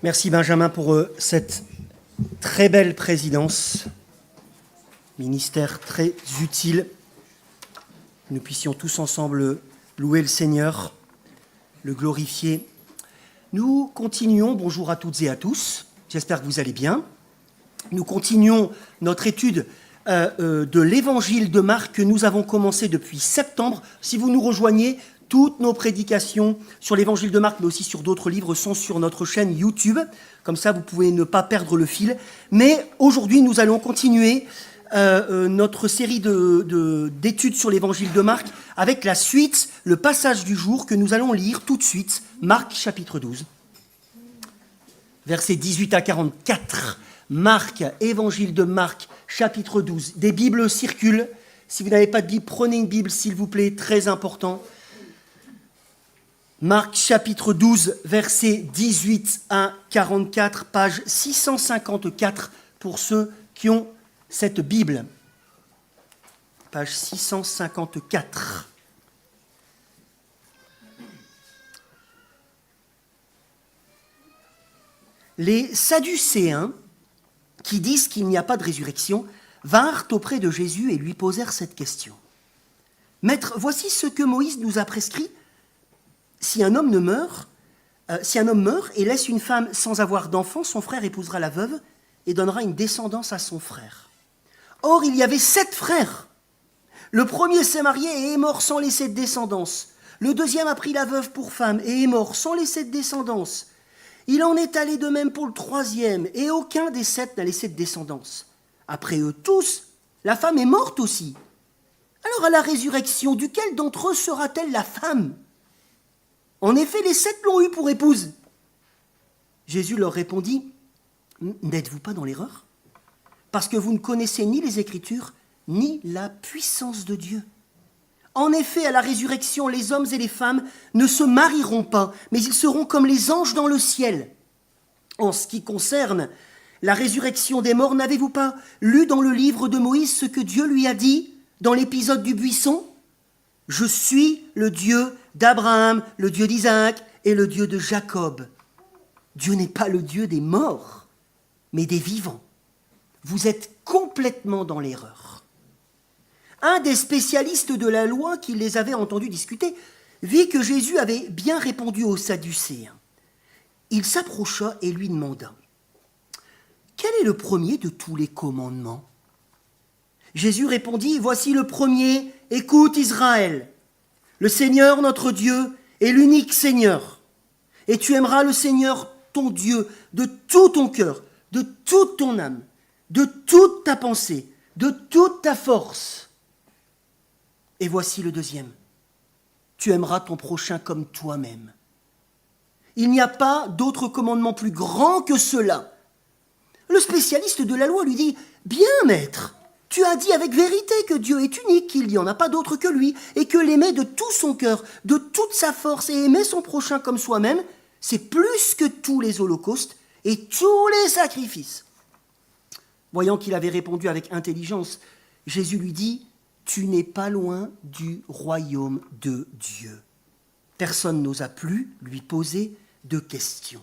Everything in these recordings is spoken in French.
Merci Benjamin pour cette très belle présidence, ministère très utile. Nous puissions tous ensemble louer le Seigneur, le glorifier. Nous continuons, bonjour à toutes et à tous, j'espère que vous allez bien. Nous continuons notre étude de l'évangile de Marc que nous avons commencé depuis septembre. Si vous nous rejoignez, toutes nos prédications sur l'évangile de Marc, mais aussi sur d'autres livres, sont sur notre chaîne YouTube. Comme ça, vous pouvez ne pas perdre le fil. Mais aujourd'hui, nous allons continuer notre série d'études sur l'évangile de Marc avec la suite, le passage du jour que nous allons lire tout de suite, Marc chapitre 12, versets 18 à 44. Marc, évangile de Marc, chapitre 12. Des Bibles circulent. Si vous n'avez pas de Bible, prenez une Bible, s'il vous plaît, très important. Marc, chapitre 12, versets 18 à 44, page 654 pour ceux qui ont cette Bible. Page 654. Les Sadducéens, qui disent qu'il n'y a pas de résurrection, vinrent auprès de Jésus et lui posèrent cette question. « Maître, voici ce que Moïse nous a prescrit. Si un homme meurt et laisse une femme sans avoir d'enfant, son frère épousera la veuve et donnera une descendance à son frère. Or, il y avait 7 frères. Le premier s'est marié et est mort sans laisser de descendance. Le deuxième a pris la veuve pour femme et est mort sans laisser de descendance. Il en est allé de même pour le troisième, et aucun des 7 n'a laissé de descendance. Après eux tous, la femme est morte aussi. Alors à la résurrection, duquel d'entre eux sera-t-elle la femme ? En effet, les 7 l'ont eue pour épouse. » Jésus leur répondit, « N'êtes-vous pas dans l'erreur ? Parce que vous ne connaissez ni les Écritures, ni la puissance de Dieu. En effet, à la résurrection, les hommes et les femmes ne se marieront pas, mais ils seront comme les anges dans le ciel. En ce qui concerne la résurrection des morts, n'avez-vous pas lu dans le livre de Moïse ce que Dieu lui a dit dans l'épisode du buisson ? Je suis le Dieu d'Abraham, le Dieu d'Isaac et le Dieu de Jacob. Dieu n'est pas le Dieu des morts, mais des vivants. Vous êtes complètement dans l'erreur. » Un des spécialistes de la loi qui les avait entendus discuter vit que Jésus avait bien répondu aux Sadducéens. Il s'approcha et lui demanda « Quel est le premier de tous les commandements ?» Jésus répondit « Voici le premier, écoute Israël. Le Seigneur notre Dieu est l'unique Seigneur. Et tu aimeras le Seigneur ton Dieu de tout ton cœur, de toute ton âme, de toute ta pensée, de toute ta force. Et voici le deuxième. Tu aimeras ton prochain comme toi-même. Il n'y a pas d'autre commandement plus grand que cela. » Le spécialiste de la loi lui dit « Bien, maître, tu as dit avec vérité que Dieu est unique, qu'il n'y en a pas d'autre que lui, et que l'aimer de tout son cœur, de toute sa force, et aimer son prochain comme soi-même, c'est plus que tous les holocaustes et tous les sacrifices. » Voyant qu'il avait répondu avec intelligence, Jésus lui dit « Tu n'es pas loin du royaume de Dieu. » Personne n'osa plus lui poser de questions.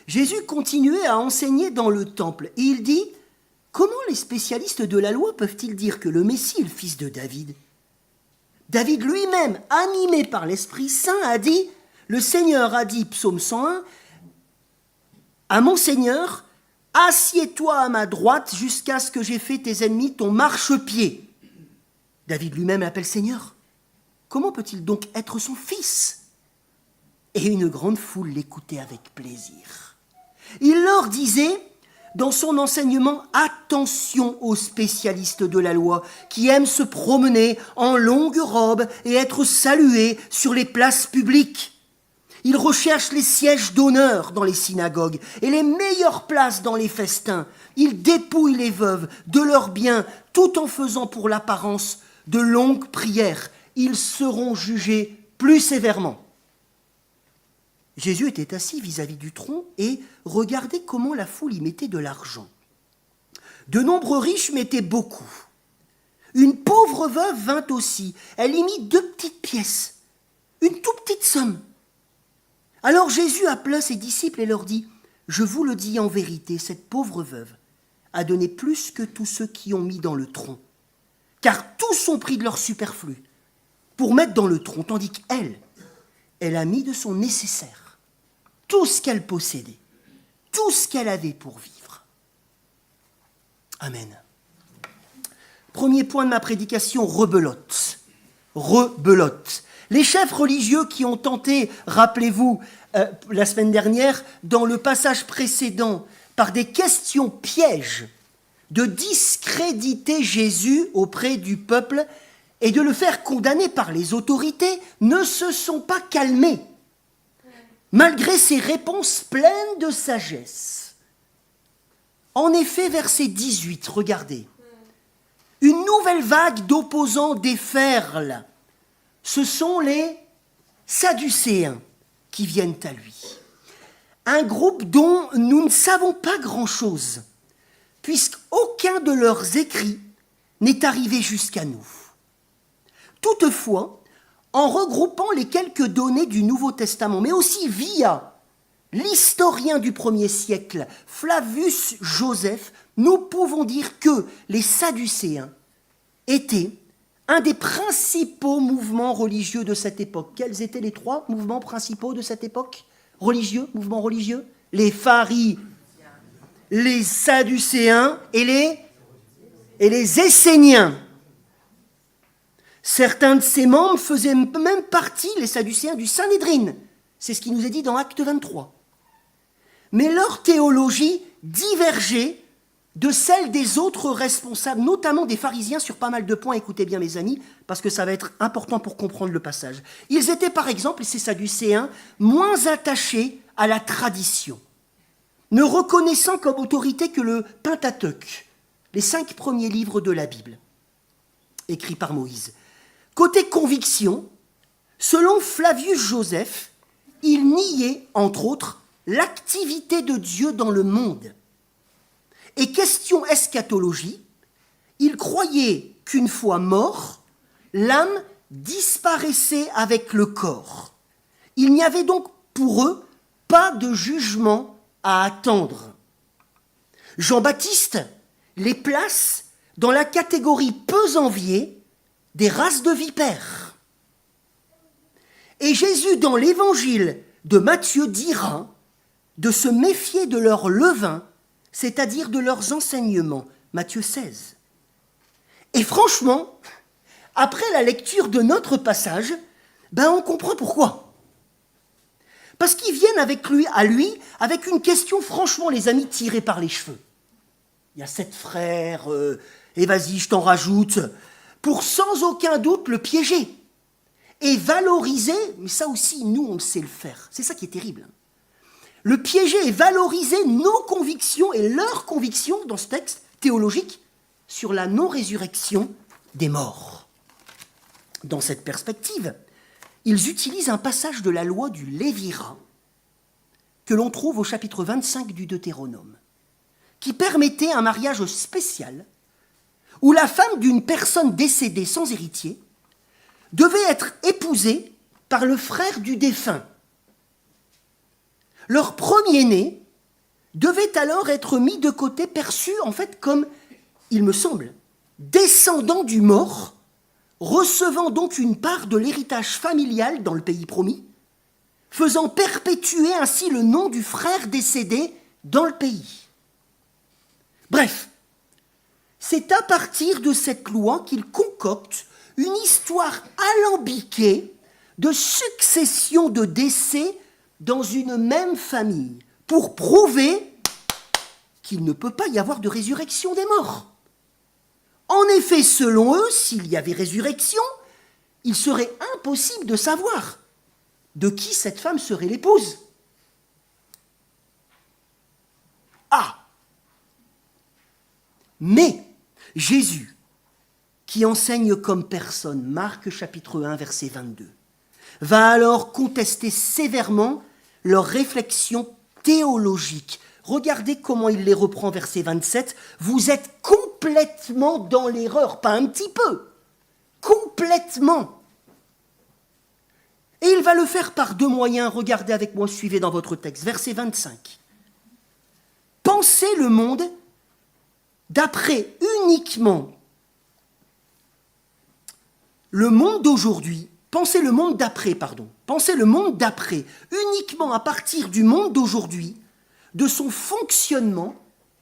Jésus continuait à enseigner dans le temple, et il dit « Comment les spécialistes de la loi peuvent-ils dire que le Messie est le fils de David ? David lui-même, animé par l'Esprit Saint, a dit « Le Seigneur a dit, psaume 101, à mon Seigneur, assieds-toi à ma droite jusqu'à ce que j'ai fait tes ennemis ton marchepied. » David lui-même l'appelle Seigneur. Comment peut-il donc être son fils ? Et une grande foule l'écoutait avec plaisir. Il leur disait, dans son enseignement, attention aux spécialistes de la loi qui aiment se promener en longue robe et être salués sur les places publiques. Ils recherchent les sièges d'honneur dans les synagogues et les meilleures places dans les festins. Ils dépouillent les veuves de leurs biens tout en faisant pour l'apparence de longues prières. Ils seront jugés plus sévèrement. Jésus était assis vis-à-vis du tronc et regardait comment la foule y mettait de l'argent. De nombreux riches mettaient beaucoup. Une pauvre veuve vint aussi. Elle y mit 2 petites pièces, une toute petite somme. Alors Jésus appela ses disciples et leur dit « je vous le dis en vérité, cette pauvre veuve a donné plus que tous ceux qui ont mis dans le tronc, car tous ont pris de leur superflu pour mettre dans le tronc, tandis qu'elle, elle a mis de son nécessaire, tout ce qu'elle possédait, tout ce qu'elle avait pour vivre. Amen. Premier point de ma prédication, rebelote. Rebelote. Les chefs religieux qui ont tenté, rappelez-vous, la semaine dernière, dans le passage précédent, par des questions pièges, de discréditer Jésus auprès du peuple et de le faire condamner par les autorités, ne se sont pas calmés, malgré ces réponses pleines de sagesse. En effet, verset 18, regardez. Une nouvelle vague d'opposants déferle. Ce sont les Sadducéens qui viennent à lui. Un groupe dont nous ne savons pas grand-chose, puisqu'aucun de leurs écrits n'est arrivé jusqu'à nous. Toutefois, en regroupant les quelques données du Nouveau Testament, mais aussi via l'historien du 1er siècle, Flavius Joseph, nous pouvons dire que les Sadducéens étaient un des principaux mouvements religieux de cette époque. Quels étaient les 3 mouvements principaux de cette époque religieux, mouvements religieux? Les pharisiens, les Sadducéens et les Esséniens. Certains de ces membres faisaient même partie, les Sadducéens, du Sanhédrin. C'est ce qui nous est dit dans Acte 23. Mais leur théologie divergeait de celle des autres responsables, notamment des pharisiens, sur pas mal de points. Écoutez bien, mes amis, parce que ça va être important pour comprendre le passage. Ils étaient, par exemple, ces Sadducéens, moins attachés à la tradition, ne reconnaissant comme autorité que le Pentateuque, les 5 premiers livres de la Bible, écrits par Moïse. Côté conviction, selon Flavius Joseph, il niait, entre autres, l'activité de Dieu dans le monde. Et question eschatologie, il croyait qu'une fois mort, l'âme disparaissait avec le corps. Il n'y avait donc pour eux pas de jugement à attendre. Jean-Baptiste les place dans la catégorie peu enviée des races de vipères. Et Jésus, dans l'évangile de Matthieu, dira de se méfier de leur levain, c'est-à-dire de leurs enseignements. Matthieu 16. Et franchement, après la lecture de notre passage, on comprend pourquoi. Parce qu'ils viennent à lui avec une question, franchement, les amis, tirée par les cheveux. Il y a 7 frères, et vas-y, je t'en rajoute, pour sans aucun doute le piéger et valoriser, mais ça aussi, nous, on le sait le faire. C'est ça qui est terrible. Le piéger et valoriser nos convictions et leurs convictions dans ce texte théologique sur la non-résurrection des morts. Dans cette perspective, ils utilisent un passage de la loi du Lévirat que l'on trouve au chapitre 25 du Deutéronome, qui permettait un mariage spécial où la femme d'une personne décédée sans héritier devait être épousée par le frère du défunt. Leur premier-né devait alors être mis de côté, perçu en fait comme, il me semble, descendant du mort, recevant donc une part de l'héritage familial dans le pays promis, faisant perpétuer ainsi le nom du frère décédé dans le pays. Bref, c'est à partir de cette loi qu'il concocte une histoire alambiquée de succession de décès dans une même famille pour prouver qu'il ne peut pas y avoir de résurrection des morts. En effet, selon eux, s'il y avait résurrection, il serait impossible de savoir de qui cette femme serait l'épouse. Ah! Mais Jésus, qui enseigne comme personne, Marc chapitre 1, verset 22, va alors contester sévèrement leurs réflexions théologiques. Regardez comment il les reprend, verset 27. Vous êtes complètement dans l'erreur, pas un petit peu, complètement. Et il va le faire par 2 moyens. Regardez avec moi, suivez dans votre texte, verset 25. penser le monde d'après uniquement le monde d'aujourd'hui, penser le monde d'après uniquement à partir du monde d'aujourd'hui, de son fonctionnement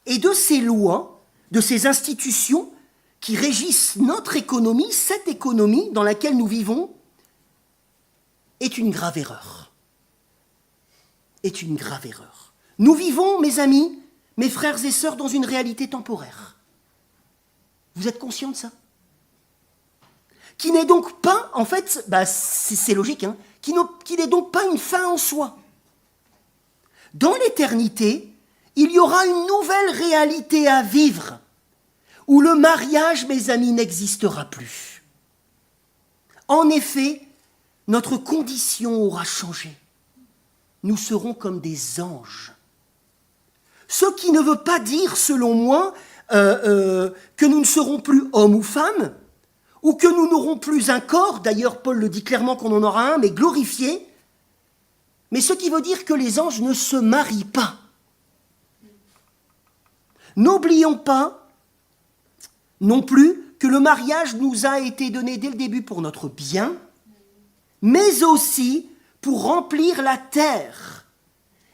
et de ses lois, de ses institutions qui régissent notre économie, cette économie dans laquelle nous vivons, est une grave erreur. Est une grave erreur. Nous vivons, mes amis, mes frères et sœurs, dans une réalité temporaire. Vous êtes conscients de ça? Qui n'est donc pas, en fait, c'est logique, hein, qui n'est donc pas une fin en soi. Dans l'éternité, il y aura une nouvelle réalité à vivre, où le mariage, mes amis, n'existera plus. En effet, notre condition aura changé. Nous serons comme des anges. Ce qui ne veut pas dire, selon moi, que nous ne serons plus hommes ou femmes, ou que nous n'aurons plus un corps, d'ailleurs Paul le dit clairement qu'on en aura un, mais glorifié, mais ce qui veut dire que les anges ne se marient pas. N'oublions pas non plus que le mariage nous a été donné dès le début pour notre bien, mais aussi pour remplir la terre.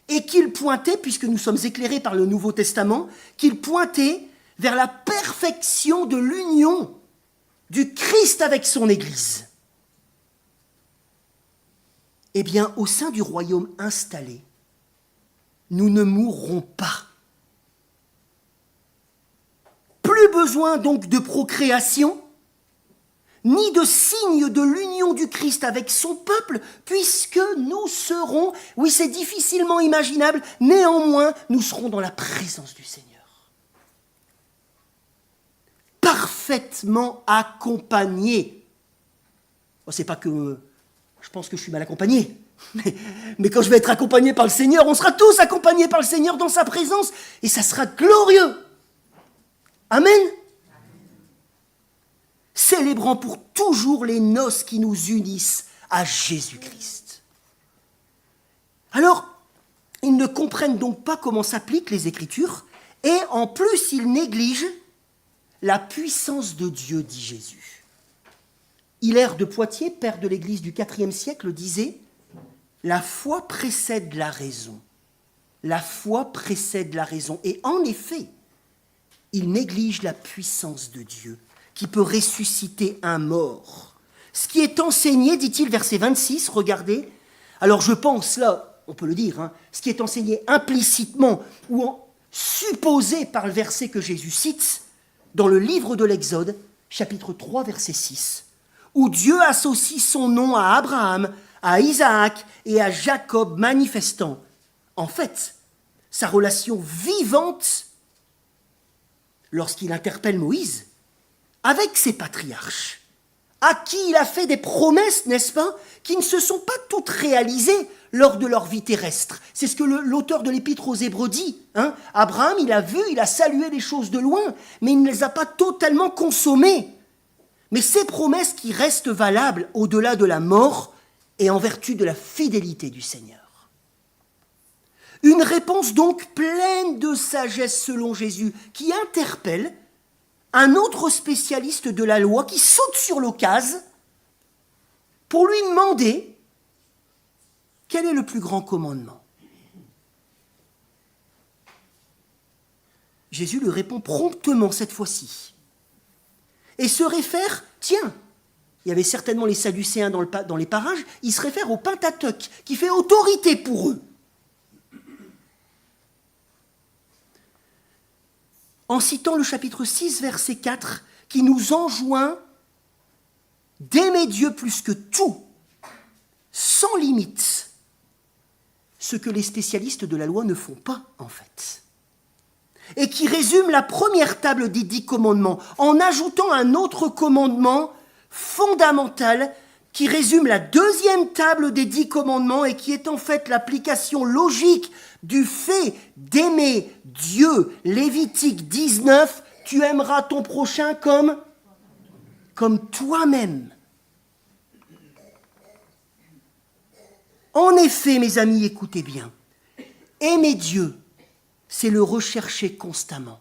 Et qu'il pointait, puisque nous sommes éclairés par le Nouveau Testament, qu'il pointait vers la perfection de l'union du Christ avec son Église. Eh bien, au sein du royaume installé, nous ne mourrons pas. Plus besoin donc de procréation, ni de signe de l'union du Christ avec son peuple, puisque nous serons, oui c'est difficilement imaginable, néanmoins nous serons dans la présence du Seigneur. Parfaitement accompagnés. Oh, c'est pas que je pense que je suis mal accompagné, mais quand je vais être accompagné par le Seigneur, on sera tous accompagnés par le Seigneur dans sa présence, et ça sera glorieux. Amen. Célébrant pour toujours les noces qui nous unissent à Jésus-Christ. Alors, ils ne comprennent donc pas comment s'appliquent les Écritures, et en plus, ils négligent la puissance de Dieu, dit Jésus. Hilaire de Poitiers, père de l'Église du IVe siècle, disait « La foi précède la raison. La foi précède la raison. » Et en effet, il néglige la puissance de Dieu qui peut ressusciter un mort. Ce qui est enseigné, dit-il, verset 26, regardez, alors je pense là, on peut le dire, hein, ce qui est enseigné implicitement ou supposé par le verset que Jésus cite dans le livre de l'Exode, chapitre 3, verset 6, où Dieu associe son nom à Abraham, à Isaac et à Jacob, manifestant, en fait, sa relation vivante lorsqu'il interpelle Moïse avec ses patriarches, à qui il a fait des promesses, n'est-ce pas, qui ne se sont pas toutes réalisées lors de leur vie terrestre. C'est ce que l'auteur de l'Épître aux Hébreux dit. Hein. Abraham, il a vu, il a salué les choses de loin, mais il ne les a pas totalement consommées. Mais ces promesses qui restent valables au-delà de la mort et en vertu de la fidélité du Seigneur. Une réponse donc pleine de sagesse selon Jésus, qui interpelle un autre spécialiste de la loi qui saute sur l'occasion pour lui demander quel est le plus grand commandement. Jésus lui répond promptement cette fois-ci et se réfère, tiens, il y avait certainement les Sadducéens dans les parages, il se réfère au Pentateuque qui fait autorité pour eux. En citant le chapitre 6, verset 4, qui nous enjoint d'aimer Dieu plus que tout, sans limite, ce que les spécialistes de la loi ne font pas, en fait. Et qui résume la première table des 10 commandements, en ajoutant un autre commandement fondamental, qui résume la deuxième table des 10 commandements et qui est en fait l'application logique du fait d'aimer Dieu. Lévitique 19, tu aimeras ton prochain comme toi-même. En effet, mes amis, écoutez bien, aimer Dieu c'est le rechercher constamment,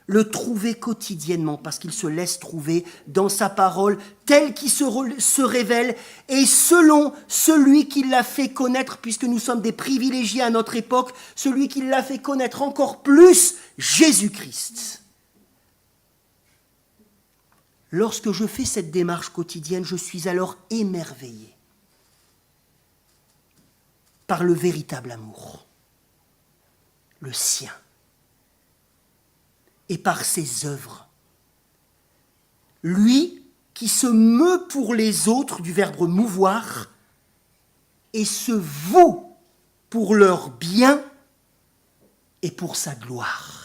le trouver quotidiennement, parce qu'il se laisse trouver dans sa parole tel qu'il se révèle et selon celui qui l'a fait connaître, puisque nous sommes des privilégiés à notre époque, celui qui l'a fait connaître encore plus, Jésus-Christ. Lorsque je fais cette démarche quotidienne, je suis alors émerveillé par le véritable amour, le sien, et par ses œuvres. Lui qui se meut pour les autres, du verbe mouvoir, et se voue pour leur bien et pour sa gloire.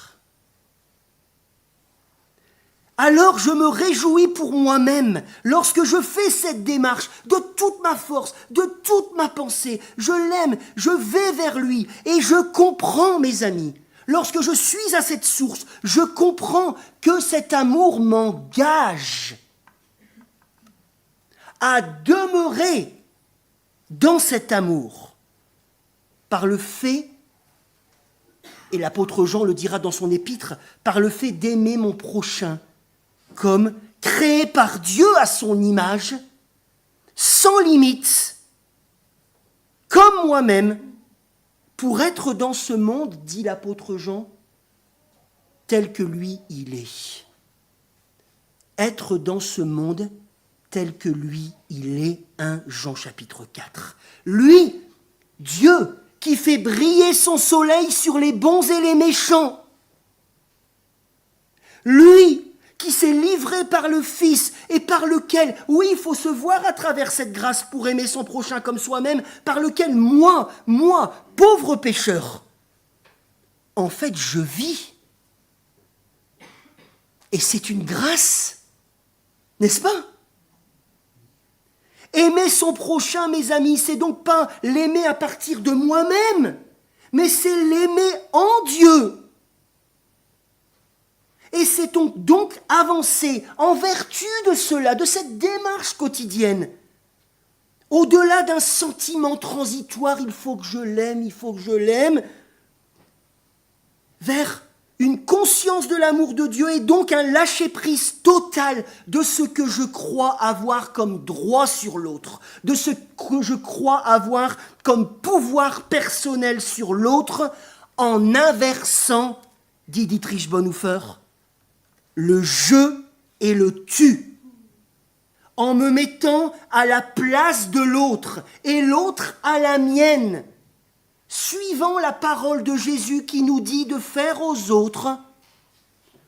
Alors je me réjouis pour moi-même lorsque je fais cette démarche de toute ma force, de toute ma pensée. Je l'aime, je vais vers lui et je comprends, mes amis. Lorsque je suis à cette source, je comprends que cet amour m'engage à demeurer dans cet amour par le fait, et l'apôtre Jean le dira dans son épître, par le fait d'aimer mon prochain comme créé par Dieu à son image, sans limite, comme moi-même, pour être dans ce monde, dit l'apôtre Jean, tel que lui il est. Être dans ce monde tel que lui il est, 1 Jean chapitre 4. Lui, Dieu, qui fait briller son soleil sur les bons et les méchants. Lui, qui s'est livré par le Fils et par lequel, oui, il faut se voir à travers cette grâce pour aimer son prochain comme soi-même, par lequel moi, pauvre pécheur, en fait, je vis. Et c'est une grâce, n'est-ce pas? Aimer son prochain, mes amis, c'est donc pas l'aimer à partir de moi-même, mais c'est l'aimer en Dieu. Et c'est donc avancer en vertu de cela, de cette démarche quotidienne. Au-delà d'un sentiment transitoire, il faut que je l'aime, vers une conscience de l'amour de Dieu et donc un lâcher-prise total de ce que je crois avoir comme droit sur l'autre, de ce que je crois avoir comme pouvoir personnel sur l'autre, en inversant, dit Dietrich Bonhoeffer, le je et le tu, en me mettant à la place de l'autre et l'autre à la mienne, suivant la parole de Jésus qui nous dit de faire aux autres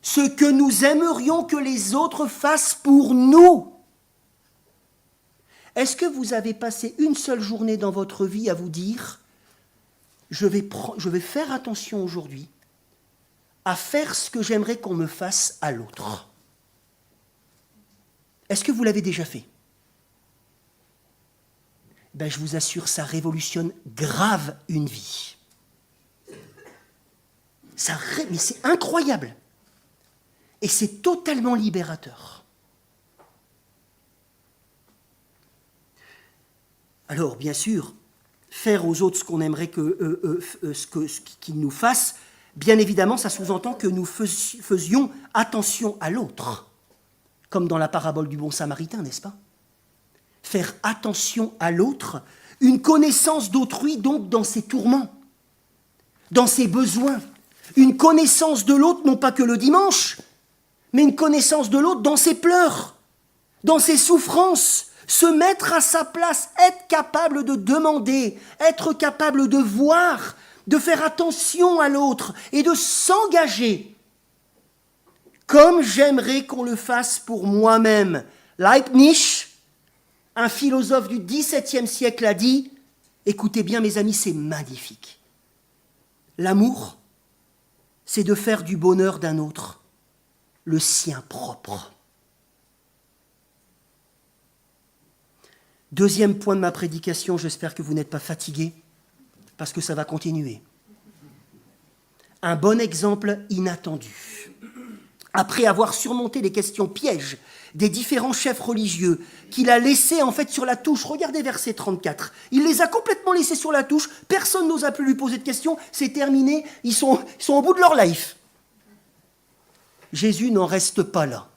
ce que nous aimerions que les autres fassent pour nous. Est-ce que vous avez passé une seule journée dans votre vie à vous dire « je vais faire attention aujourd'hui à faire ce que j'aimerais qu'on me fasse à l'autre ». Est-ce que vous l'avez déjà fait? Ben, je vous assure, ça révolutionne grave une vie. Mais c'est incroyable. Et c'est totalement libérateur. Alors, bien sûr, faire aux autres ce qu'on aimerait qu'ils nous fassent, bien évidemment, ça sous-entend que nous faisions attention à l'autre, comme dans la parabole du bon samaritain, n'est-ce pas? Faire attention à l'autre, une connaissance d'autrui donc dans ses tourments, dans ses besoins, une connaissance de l'autre non pas que le dimanche, mais une connaissance de l'autre dans ses pleurs, dans ses souffrances, se mettre à sa place, être capable de demander, être capable de voir, de faire attention à l'autre et de s'engager comme j'aimerais qu'on le fasse pour moi-même. Leibniz, un philosophe du XVIIe siècle, a dit, écoutez bien mes amis, c'est magnifique. L'amour, c'est de faire du bonheur d'un autre le sien propre. Deuxième point de ma prédication, j'espère que vous n'êtes pas fatigués, parce que ça va continuer. Un bon exemple inattendu. après avoir surmonté les questions pièges des différents chefs religieux, qu'il a laissés en fait sur la touche. Regardez verset 34. Il les a complètement laissés sur la touche. Personne n'osa plus lui poser de questions. C'est terminé. Ils sont au bout de leur life. Jésus n'en reste pas là.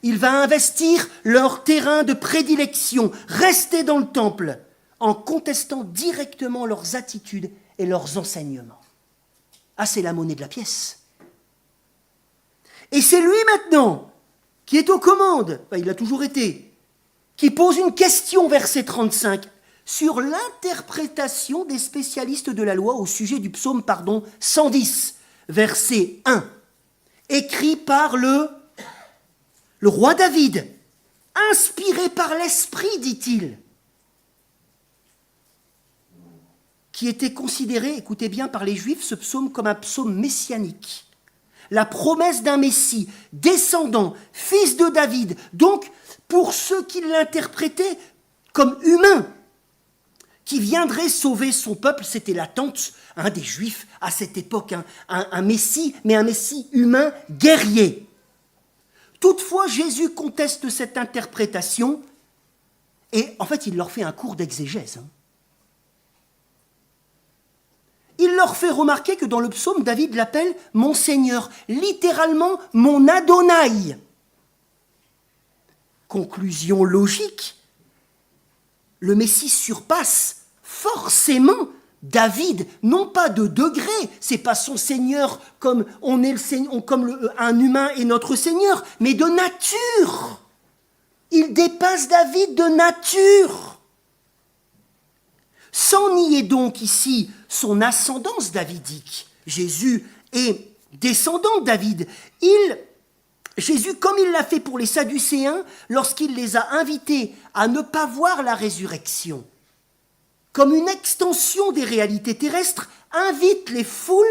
Il va investir leur terrain de prédilection, rester dans le temple, en contestant directement leurs attitudes et leurs enseignements. Ah, c'est la monnaie de la pièce. Et c'est lui maintenant qui est aux commandes, enfin, il a toujours été, qui pose une question, verset 35, sur l'interprétation des spécialistes de la loi au sujet du psaume 110, verset 1, écrit par le roi David, inspiré par l'Esprit, dit-il, qui était considéré, écoutez bien, par les Juifs, ce psaume comme un psaume messianique. La promesse d'un Messie, descendant, fils de David, donc pour ceux qui l'interprétaient comme humain, qui viendrait sauver son peuple, c'était l'attente des Juifs à cette époque, un Messie, mais un Messie humain guerrier. Toutefois, Jésus conteste cette interprétation et en fait, il leur fait un cours d'exégèse. Il leur fait remarquer que dans le psaume, David l'appelle « mon Seigneur », littéralement « mon Adonai ». Conclusion logique, le Messie surpasse forcément David, non pas de degré, c'est pas son Seigneur comme on est un humain est notre Seigneur, mais de nature. Il dépasse David de nature. Sans nier donc ici son ascendance davidique, Jésus est descendant de David. Jésus, comme il l'a fait pour les Sadducéens, lorsqu'il les a invités à ne pas voir la résurrection, comme une extension des réalités terrestres, invite les foules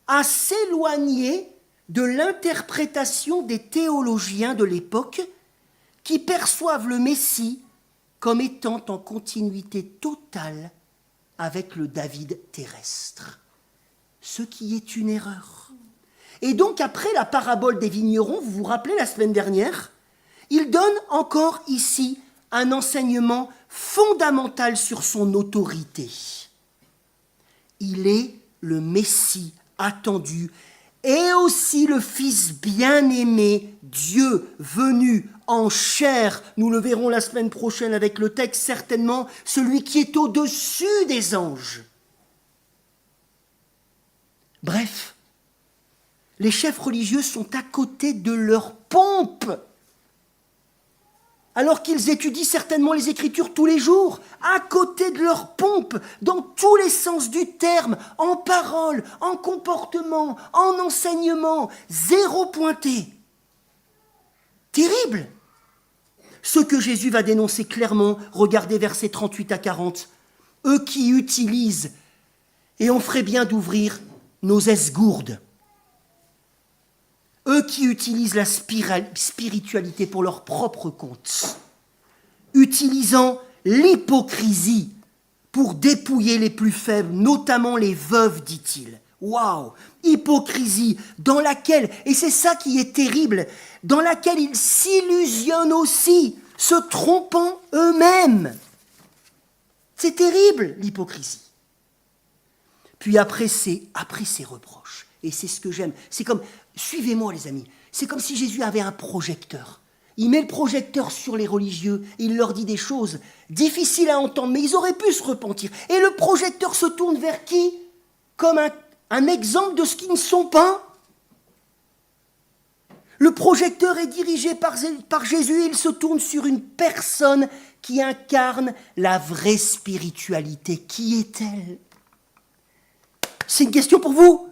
à s'éloigner de l'interprétation des théologiens de l'époque qui perçoivent le Messie comme étant en continuité totale avec le David terrestre, ce qui est une erreur. Et donc après la parabole des vignerons, vous vous rappelez la semaine dernière, il donne encore ici un enseignement fondamental sur son autorité. Il est le Messie attendu et aussi le Fils bien-aimé, Dieu venu en chair, nous le verrons la semaine prochaine avec le texte certainement, celui qui est au-dessus des anges. Bref, les chefs religieux sont à côté de leur pompe, alors qu'ils étudient certainement les Écritures tous les jours, à côté de leur pompe, dans tous les sens du terme, en parole, en comportement, en enseignement, zéro pointé. Terrible. Ce que Jésus va dénoncer clairement, regardez versets 38 à 40, eux qui utilisent, et on ferait bien d'ouvrir nos esgourdes, eux qui utilisent la spiritualité pour leur propre compte, utilisant l'hypocrisie pour dépouiller les plus faibles, notamment les veuves, dit-il. Waouh! Hypocrisie dans laquelle, et c'est ça qui est terrible, dans laquelle ils s'illusionnent aussi, se trompant eux-mêmes. C'est terrible, l'hypocrisie. Puis après ces reproches, et c'est ce que j'aime, c'est comme, suivez-moi les amis, c'est comme si Jésus avait un projecteur. Il met le projecteur sur les religieux, il leur dit des choses difficiles à entendre, mais ils auraient pu se repentir. Et le projecteur se tourne vers qui? Comme un exemple de ce qu'ils ne sont pas. Le projecteur est dirigé par Jésus et il se tourne sur une personne qui incarne la vraie spiritualité. Qui est-elle? C'est une question pour vous.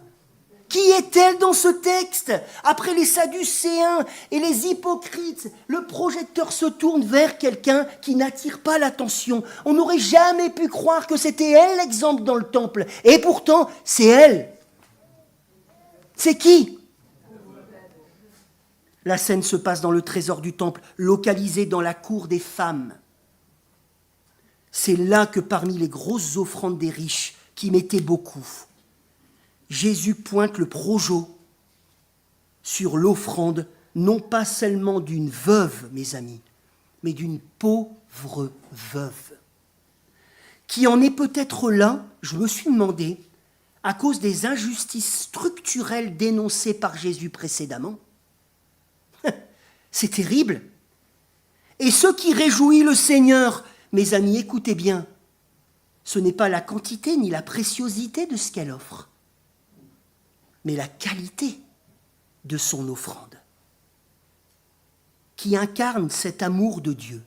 Qui est-elle dans ce texte? Après les Sadducéens et les hypocrites, le projecteur se tourne vers quelqu'un qui n'attire pas l'attention. On n'aurait jamais pu croire que c'était elle l'exemple dans le temple. Et pourtant, c'est elle. C'est qui? La scène se passe dans le trésor du temple, localisé dans la cour des femmes. C'est là que parmi les grosses offrandes des riches, qui mettaient beaucoup, Jésus pointe le projo sur l'offrande, non pas seulement d'une veuve, mes amis, mais d'une pauvre veuve, qui en est peut-être là, je me suis demandé, à cause des injustices structurelles dénoncées par Jésus précédemment. C'est terrible. Et ce qui réjouit le Seigneur, mes amis, écoutez bien, ce n'est pas la quantité ni la préciosité de ce qu'elle offre, mais la qualité de son offrande, qui incarne cet amour de Dieu,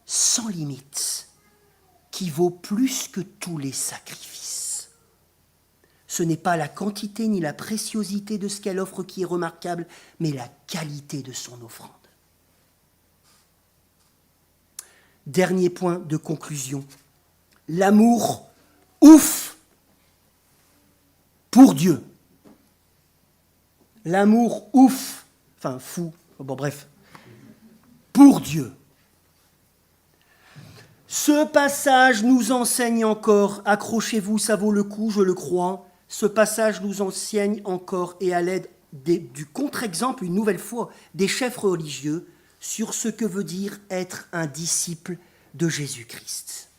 sans limite, qui vaut plus que tous les sacrifices. Ce n'est pas la quantité ni la préciosité de ce qu'elle offre qui est remarquable, mais la qualité de son offrande. Dernier point de conclusion. L'amour ouf pour Dieu. L'amour ouf, enfin fou, bon bref, pour Dieu. Ce passage nous enseigne encore, accrochez-vous, ça vaut le coup, je le crois, ce passage nous enseigne encore, et à l'aide du contre-exemple, une nouvelle fois, des chefs religieux, sur ce que veut dire être un disciple de Jésus-Christ.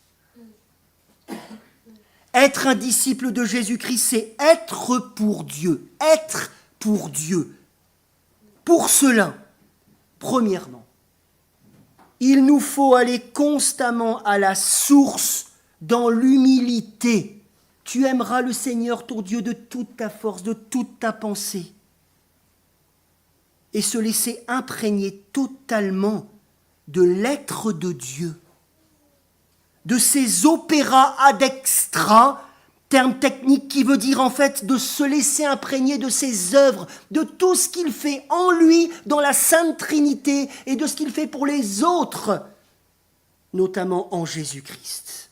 Être un disciple de Jésus-Christ, c'est être pour Dieu, être pour Dieu. Pour cela, premièrement, il nous faut aller constamment à la source dans l'humilité. Tu aimeras le Seigneur ton Dieu de toute ta force, de toute ta pensée. Et se laisser imprégner totalement de l'être de Dieu, de ses opéras ad extra, terme technique qui veut dire en fait de se laisser imprégner de ses œuvres, de tout ce qu'il fait en lui dans la Sainte Trinité et de ce qu'il fait pour les autres, notamment en Jésus-Christ.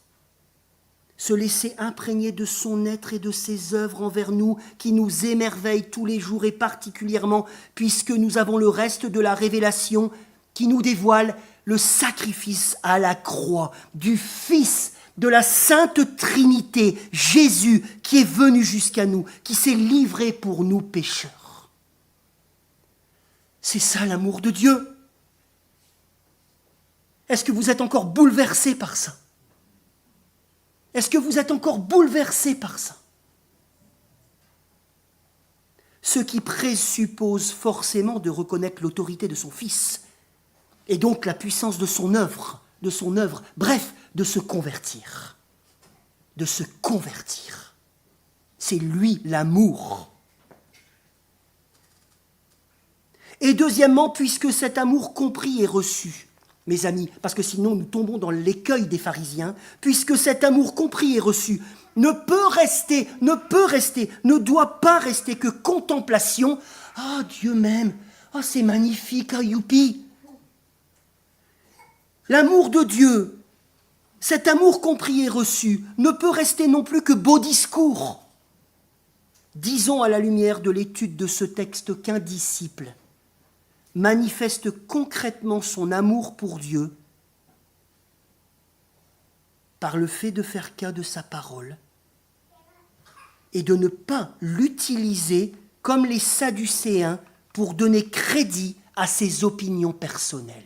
Se laisser imprégner de son être et de ses œuvres envers nous qui nous émerveillent tous les jours et particulièrement puisque nous avons le reste de la révélation qui nous dévoile le sacrifice à la croix du Fils de la Sainte Trinité, Jésus, qui est venu jusqu'à nous, qui s'est livré pour nous pécheurs. C'est ça l'amour de Dieu. Est-ce que vous êtes encore bouleversés par ça? Est-ce que vous êtes encore bouleversés par ça? Ce qui présuppose forcément de reconnaître l'autorité de son Fils, et donc la puissance de son œuvre, bref, de se convertir. De se convertir. C'est lui l'amour. Et deuxièmement, puisque cet amour compris et reçu, mes amis, parce que sinon nous tombons dans l'écueil des pharisiens, puisque cet amour compris et reçu ne doit pas rester que contemplation. Ah, Dieu m'aime, ah, c'est magnifique, ah, youpi. L'amour de Dieu, cet amour compris et reçu, ne peut rester non plus que beau discours. Disons à la lumière de l'étude de ce texte qu'un disciple manifeste concrètement son amour pour Dieu par le fait de faire cas de sa parole et de ne pas l'utiliser comme les Sadducéens pour donner crédit à ses opinions personnelles.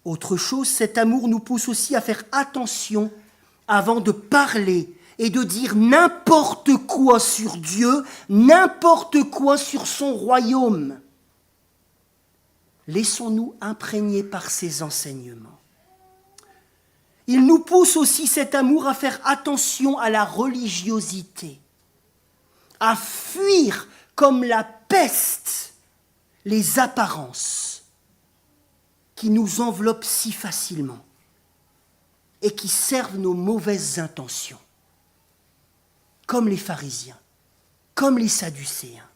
Autre chose, cet amour nous pousse aussi à faire attention avant de parler et de dire n'importe quoi sur Dieu, n'importe quoi sur son royaume. Laissons-nous imprégner par ses enseignements. Il nous pousse aussi cet amour à faire attention à la religiosité, à fuir comme la peste les apparences qui nous enveloppent si facilement et qui servent nos mauvaises intentions, comme les pharisiens, comme les sadducéens.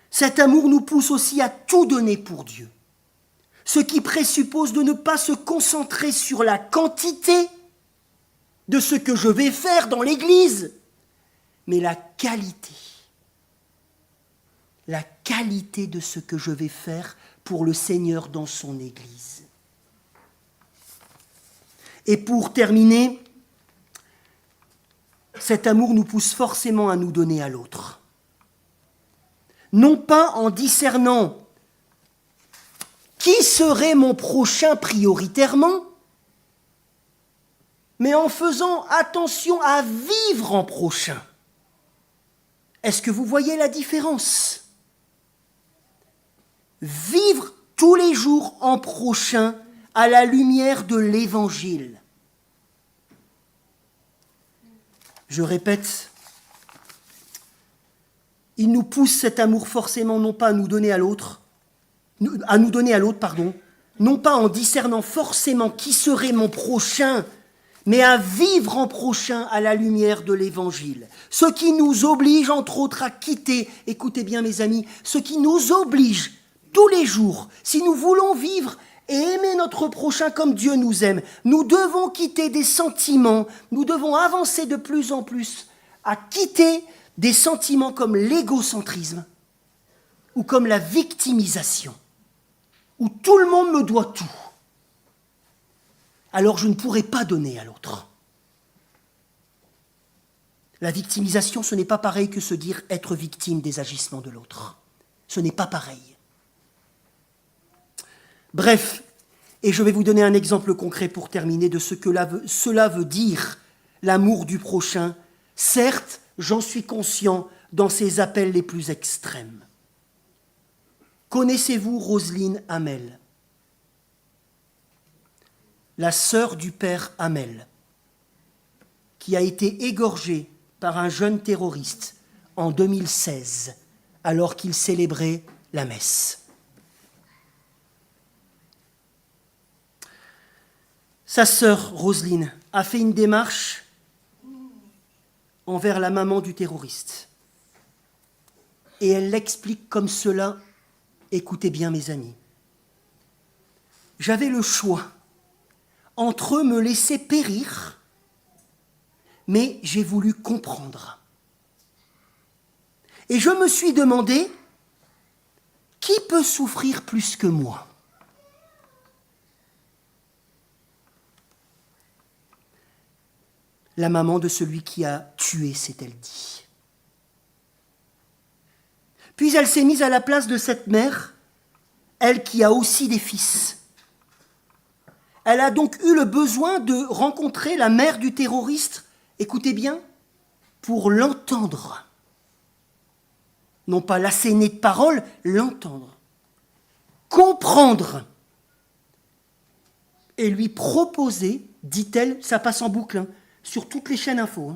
Cet amour nous pousse aussi à tout donner pour Dieu, ce qui présuppose de ne pas se concentrer sur la quantité de ce que je vais faire dans l'Église, mais la qualité de ce que je vais faire pour le Seigneur dans son Église. Et pour terminer, cet amour nous pousse forcément à nous donner à l'autre. Non pas en discernant qui serait mon prochain prioritairement, mais en faisant attention à vivre en prochain. Est-ce que vous voyez la différence? Vivre tous les jours en prochain à la lumière de l'Évangile. Je répète, il nous pousse cet amour forcément non pas à nous donner à l'autre, non pas en discernant forcément qui serait mon prochain, mais à vivre en prochain à la lumière de l'Évangile. Ce qui nous oblige, entre autres, à quitter, écoutez bien mes amis, ce qui nous oblige tous les jours, si nous voulons vivre et aimer notre prochain comme Dieu nous aime, nous devons quitter des sentiments, nous devons avancer de plus en plus à quitter des sentiments comme l'égocentrisme ou comme la victimisation, où tout le monde me doit tout. Alors je ne pourrai pas donner à l'autre. La victimisation, ce n'est pas pareil que se dire être victime des agissements de l'autre. Ce n'est pas pareil. Bref, et je vais vous donner un exemple concret pour terminer de ce que cela veut dire, l'amour du prochain. Certes, j'en suis conscient dans ses appels les plus extrêmes. Connaissez-vous Roselyne Hamel, la sœur du père Hamel, qui a été égorgée par un jeune terroriste en 2016, alors qu'il célébrait la messe? Sa sœur, Roselyne, a fait une démarche envers la maman du terroriste. Et elle l'explique comme cela. Écoutez bien, mes amis. J'avais le choix entre me laisser périr, mais j'ai voulu comprendre. Et je me suis demandé, qui peut souffrir plus que moi ? La maman de celui qui a tué, s'est-elle dit. Puis elle s'est mise à la place de cette mère, elle qui a aussi des fils. Elle a donc eu le besoin de rencontrer la mère du terroriste, écoutez bien, pour l'entendre. Non pas l'asséner de paroles, l'entendre. Comprendre. Et lui proposer, dit-elle, ça passe en boucle, hein, sur toutes les chaînes info,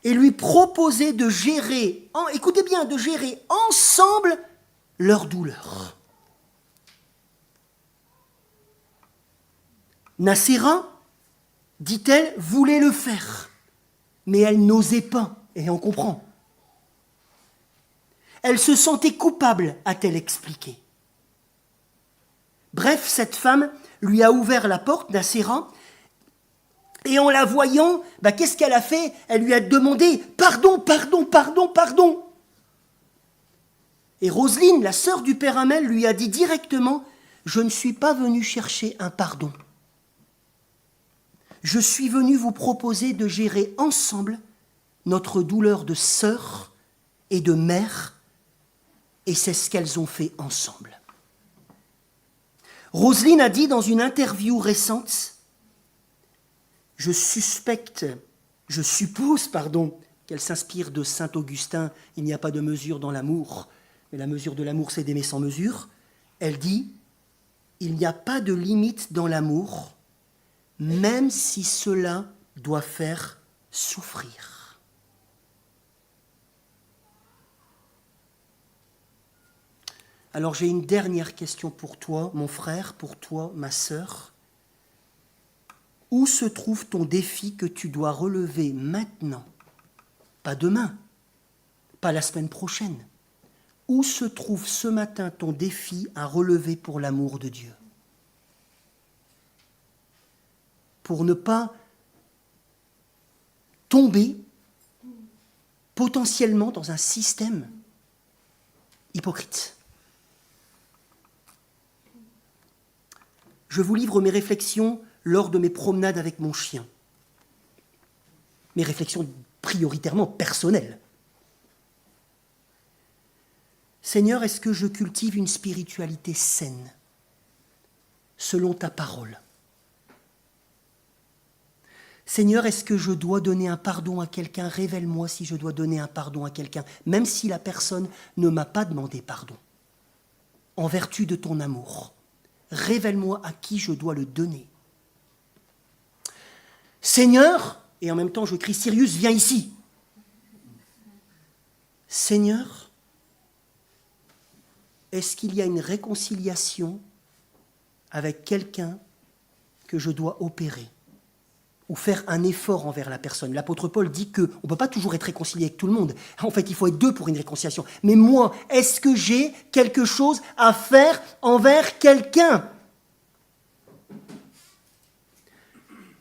et lui proposer de gérer, écoutez bien, de gérer ensemble leur douleur. Nacira, dit-elle, voulait le faire, mais elle n'osait pas, et on comprend. Elle se sentait coupable, a-t-elle expliqué. Bref, cette femme lui a ouvert la porte, Nacira, et en la voyant, qu'est-ce qu'elle a fait? Elle lui a demandé « Pardon, pardon, pardon, pardon !» Et Roselyne, la sœur du père Hamel, lui a dit directement « Je ne suis pas venue chercher un pardon. Je suis venue vous proposer de gérer ensemble notre douleur de sœur et de mère, et c'est ce qu'elles ont fait ensemble. » Roselyne a dit dans une interview récente, je suppose, qu'elle s'inspire de saint Augustin, il n'y a pas de mesure dans l'amour, mais la mesure de l'amour, c'est d'aimer sans mesure. Elle dit, il n'y a pas de limite dans l'amour, même si cela doit faire souffrir. Alors j'ai une dernière question pour toi, mon frère, pour toi, ma sœur. Où se trouve ton défi que tu dois relever maintenant? Pas demain, pas la semaine prochaine. Où se trouve ce matin ton défi à relever pour l'amour de Dieu? Pour ne pas tomber potentiellement dans un système hypocrite. Je vous livre mes réflexions lors de mes promenades avec mon chien. Mes réflexions prioritairement personnel. Seigneur, est-ce que je cultive une spiritualité saine, selon ta parole? Seigneur, est-ce que je dois donner un pardon à quelqu'un? Révèle-moi si je dois donner un pardon à quelqu'un, même si la personne ne m'a pas demandé pardon. En vertu de ton amour, révèle-moi à qui je dois le donner. Seigneur, et en même temps je crie, Sirius, viens ici. Seigneur, est-ce qu'il y a une réconciliation avec quelqu'un que je dois opérer ou faire un effort envers la personne? L'apôtre Paul dit qu'on ne peut pas toujours être réconcilié avec tout le monde. En fait, il faut être deux pour une réconciliation. Mais moi, est-ce que j'ai quelque chose à faire envers quelqu'un?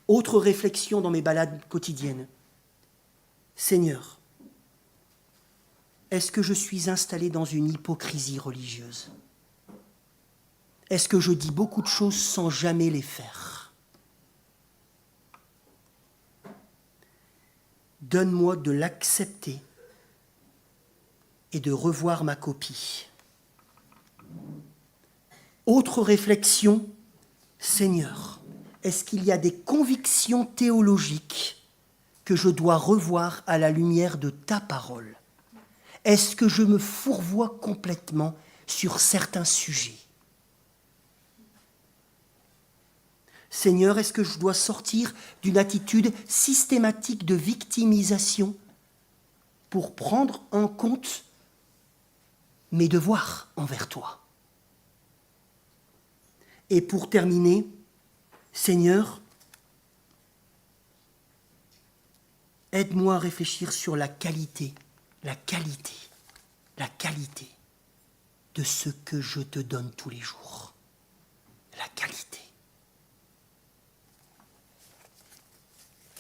Autre réflexion dans mes balades quotidiennes. Seigneur, est-ce que je suis installé dans une hypocrisie religieuse? Est-ce que je dis beaucoup de choses sans jamais les faire? Donne-moi de l'accepter et de revoir ma copie. Autre réflexion, Seigneur, est-ce qu'il y a des convictions théologiques que je dois revoir à la lumière de ta parole? Est-ce que je me fourvoie complètement sur certains sujets? Seigneur, est-ce que je dois sortir d'une attitude systématique de victimisation pour prendre en compte mes devoirs envers toi? Et pour terminer, Seigneur, aide-moi à réfléchir sur la qualité de ce que je te donne tous les jours. La qualité.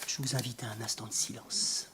Je vous invite à un instant de silence.